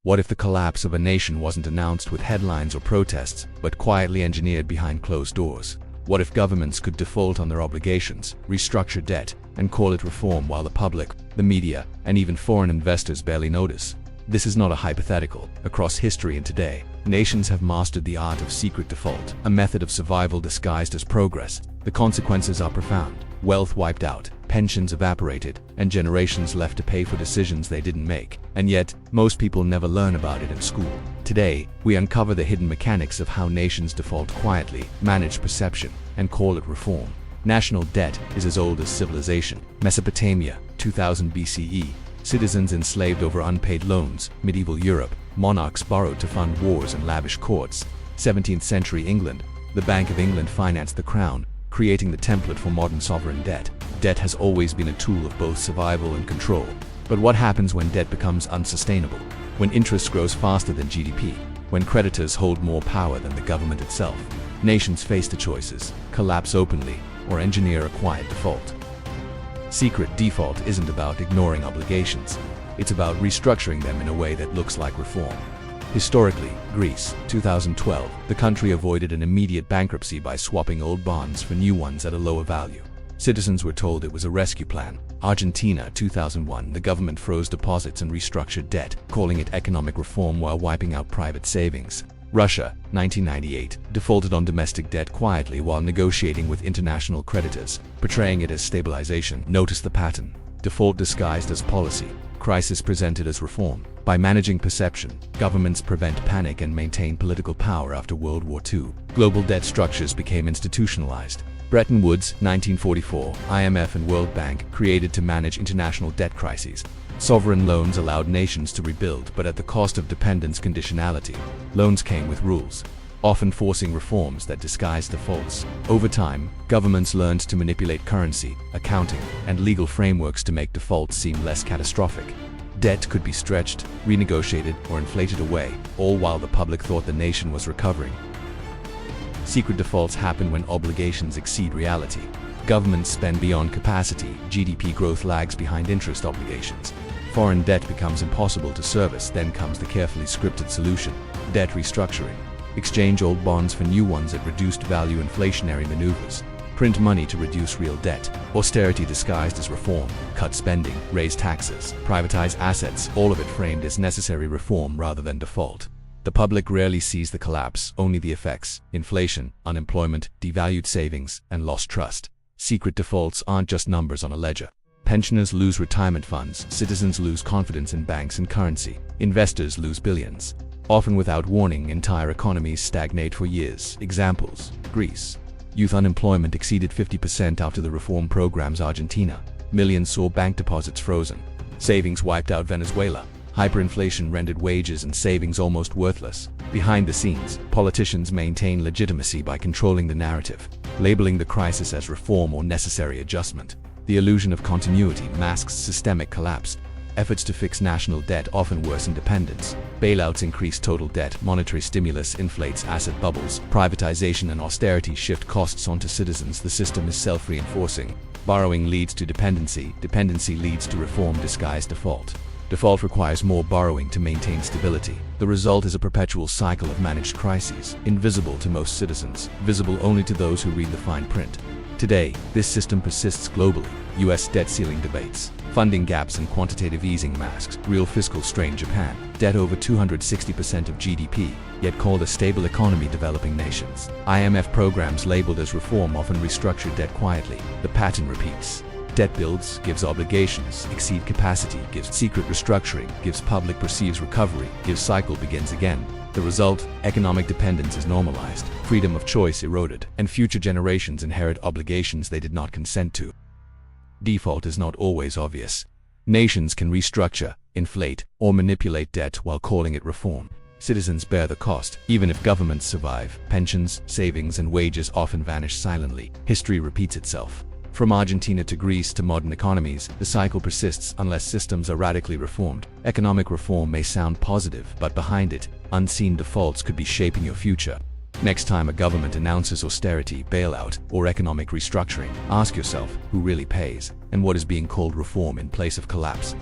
What if the collapse of a nation wasn't announced with headlines or protests, but quietly engineered behind closed doors? What if governments could default on their obligations, restructure debt, and call it reform while the public, the media, and even foreign investors barely notice? This is not a hypothetical. Across history and today, nations have mastered the art of secret default, a method of survival disguised as progress. The consequences are profound. Wealth wiped out, pensions evaporated, and generations left to pay for decisions they didn't make. And yet, most people never learn about it in school. Today, we uncover the hidden mechanics of how nations default quietly, manage perception, and call it reform. National debt is as old as civilization. Mesopotamia, 2000 BCE. Citizens enslaved over unpaid loans. Medieval Europe, monarchs borrowed to fund wars and lavish courts. 17th century England, the Bank of England financed the crown, creating the template for modern sovereign debt. Debt has always been a tool of both survival and control. But what happens when debt becomes unsustainable? When interest grows faster than GDP? When creditors hold more power than the government itself? Nations face the choices: collapse openly or engineer a quiet default. Secret default isn't about ignoring obligations. It's about restructuring them in a way that looks like reform. Historically, Greece, 2012, the country avoided an immediate bankruptcy by swapping old bonds for new ones at a lower value. Citizens were told it was a rescue plan. Argentina, 2001, the government froze deposits and restructured debt, calling it economic reform while wiping out private savings. Russia, 1998, defaulted on domestic debt quietly while negotiating with international creditors, portraying it as stabilization. Notice the pattern: default disguised as policy, crisis presented as reform. By managing perception, governments prevent panic and maintain political power. After World War II, global debt structures became institutionalized. Bretton Woods, 1944, IMF and World Bank created to manage international debt crises. Sovereign loans allowed nations to rebuild, but at the cost of dependence conditionality. Loans came with rules, often forcing reforms that disguised defaults. Over time, governments learned to manipulate currency, accounting, and legal frameworks to make defaults seem less catastrophic. Debt could be stretched, renegotiated, or inflated away, all while the public thought the nation was recovering. Secret defaults happen when obligations exceed reality. Governments spend beyond capacity, GDP growth lags behind interest obligations. Foreign debt becomes impossible to service. Then comes the carefully scripted solution: debt restructuring. Exchange old bonds for new ones at reduced value. Inflationary maneuvers. Print money to reduce real debt. Austerity disguised as reform. Cut spending, raise taxes, privatize assets, all of it framed as necessary reform rather than default. The public rarely sees the collapse, only the effects: inflation, unemployment, devalued savings, and lost trust. Secret defaults aren't just numbers on a ledger. Pensioners lose retirement funds, citizens lose confidence in banks and currency, investors lose billions. Often without warning, entire economies stagnate for years. Examples: Greece. Youth unemployment exceeded 50% after the reform programs. Argentina. Millions saw bank deposits frozen. Savings wiped out. Venezuela. Hyperinflation rendered wages and savings almost worthless. Behind the scenes, politicians maintain legitimacy by controlling the narrative, labeling the crisis as reform or necessary adjustment. The illusion of continuity masks systemic collapse. Efforts to fix national debt often worsen dependence. Bailouts increase total debt. Monetary stimulus inflates asset bubbles. Privatization and austerity shift costs onto citizens. The system is self-reinforcing. Borrowing leads to dependency. Dependency leads to reform disguised default. Default requires more borrowing to maintain stability. The result is a perpetual cycle of managed crises, invisible to most citizens, visible only to those who read the fine print. Today, this system persists globally. US debt ceiling debates, funding gaps and quantitative easing masks real fiscal strain. Japan, debt over 260% of GDP, yet called a stable economy. Developing nations, IMF programs labeled as reform often restructure debt quietly. The pattern repeats. Debt builds, gives obligations, exceed capacity, gives secret restructuring, gives public perceives recovery, gives cycle begins again. The result: economic dependence is normalized, freedom of choice eroded, and future generations inherit obligations they did not consent to. Default is not always obvious. Nations can restructure, inflate, or manipulate debt while calling it reform. Citizens bear the cost. Even if governments survive, pensions, savings, and wages often vanish silently. History repeats itself. From Argentina to Greece to modern economies, the cycle persists unless systems are radically reformed. Economic reform may sound positive, but behind it, unseen defaults could be shaping your future. Next time a government announces austerity, bailout, or economic restructuring, ask yourself who really pays, and what is being called reform in place of collapse.